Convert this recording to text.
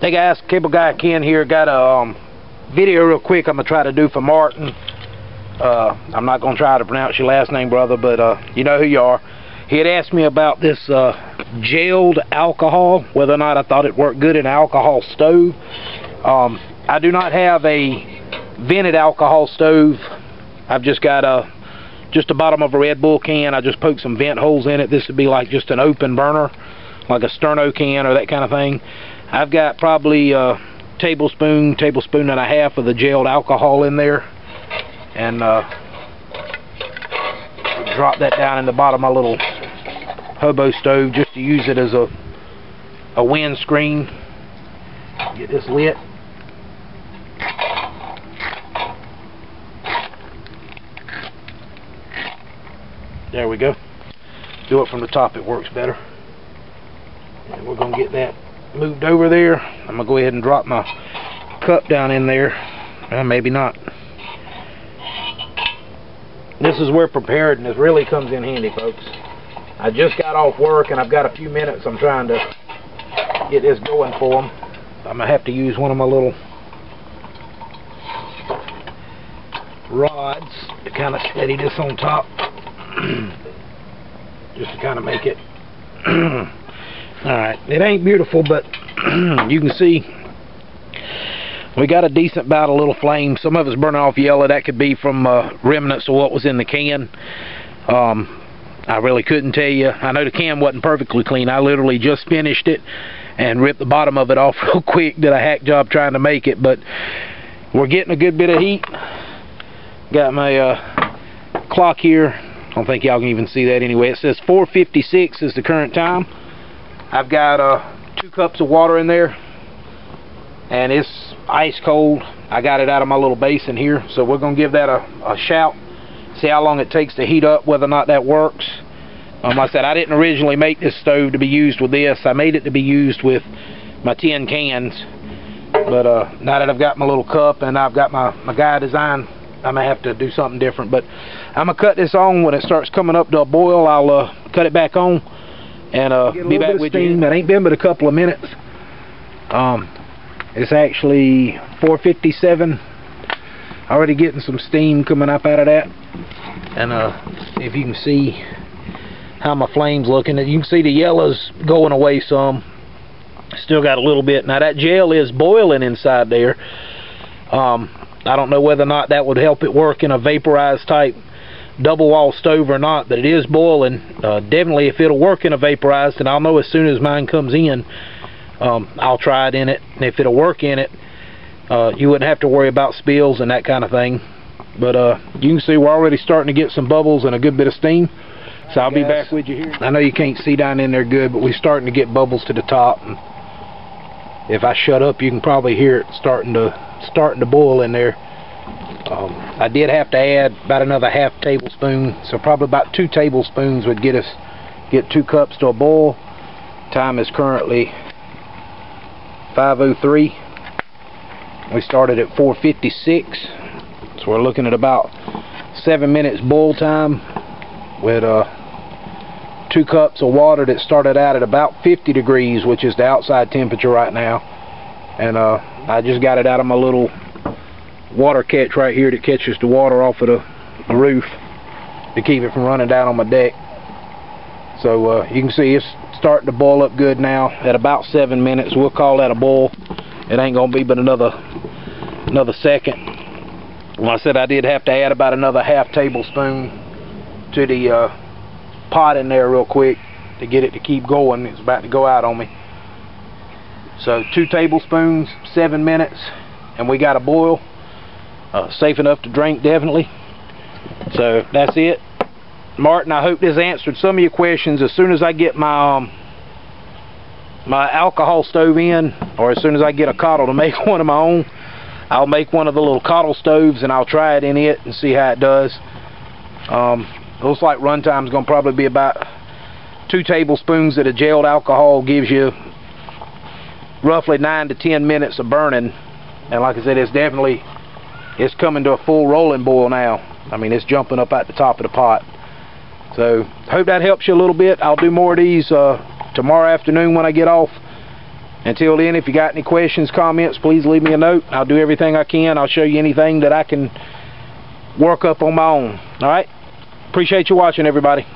Hey guys, Cable Guy Ken here. Got a video real quick I'm going to try to do for Martin. I'm not going to try to pronounce your last name, brother, but you know who you are. He had asked me about this gelled alcohol, whether or not I thought it worked good in an alcohol stove. I do not have a vented alcohol stove. I've just got just the bottom of a Red Bull can. I just poked some vent holes in it. This would be like just an open burner, like a sterno can or that kind of thing. I've got probably a tablespoon and a half of the gelled alcohol in there, and drop that down in the bottom of my little hobo stove just to use it as a windscreen. Get this lit. There we go. Do it from the top, it works better. And we're going to get that moved over there. I'm going to go ahead and drop my cup down in there. Maybe not. This is where preparedness really comes in handy, folks. I just got off work and I've got a few minutes. I'm trying to get this going for them. I'm going to have to use one of my little rods to kind of steady this on top. Just to kind of make it alright. It ain't beautiful, but you can see we got a decent bout of little flame. Some of it's burning off yellow. That could be from remnants of what was in the can. I really couldn't tell you. I know the can wasn't perfectly clean. I literally just finished it and ripped the bottom of it off real quick. Did a hack job trying to make it, but we're getting a good bit of heat. Got my clock here. I don't think y'all can even see that anyway. It says 4:56 is the current time. I've got 2 cups of water in there, and it's ice cold. I got it out of my little basin here, so we're going to give that a shout, see how long it takes to heat up, whether or not that works. Like I said, I didn't originally make this stove to be used with this. I made it to be used with my tin cans, but now that I've got my little cup and I've got my guy design, I may have to do something different. But I'm going to cut this on. When it starts coming up to a boil, I'll cut it back on and be back with you. That ain't been but a couple of minutes. It's actually 4:57. Already getting some steam coming up out of that. And if you can see how my flame's looking, you can see the yellow's going away some. Still got a little bit. Now that gel is boiling inside there. I don't know whether or not that would help it work in a vaporized type double wall stove or not, but it is boiling. Definitely if it'll work in a vaporized, and I'll know as soon as mine comes in. I'll try it in it, and if it'll work in it, you wouldn't have to worry about spills and that kind of thing. But you can see we're already starting to get some bubbles and a good bit of steam. So I'll be back with you here. I know you can't see down in there good, but we're starting to get bubbles to the top. And if I shut up, you can probably hear it starting to boil in there. I did have to add about another half tablespoon, so probably about 2 tablespoons would get 2 cups to a boil. Time is currently 5:03. We started at 4:56, so we're looking at about 7 minutes boil time with 2 cups of water that started out at about 50 degrees, which is the outside temperature right now. And I just got it out of my little water catch right here that catches the water off of the roof to keep it from running down on my deck. So you can see it's starting to boil up good now at about 7 minutes. We'll call that a boil. It ain't gonna be but another second. Well, I said I did have to add about another half tablespoon to the pot in there real quick to get it to keep going. It's about to go out on me. So 2 tablespoons, 7 minutes, and we got a boil. Safe enough to drink, definitely. So that's it. Martin, I hope this answered some of your questions. As soon as I get my alcohol stove in, or as soon as I get a cottle to make one of my own, I'll make one of the little cottle stoves and I'll try it in it and see how it does. Looks like runtime's gonna probably be about 2 tablespoons of the gelled alcohol gives you roughly 9 to 10 minutes of burning. And like I said, it's coming to a full rolling boil now. I mean, it's jumping up at the top of the pot. So hope that helps you a little bit. I'll do more of these tomorrow afternoon when I get off. Until then, if you got any questions, comments, please leave me a note. I'll do everything I can. I'll show you anything that I can work up on my own. Alright? Appreciate you watching, everybody.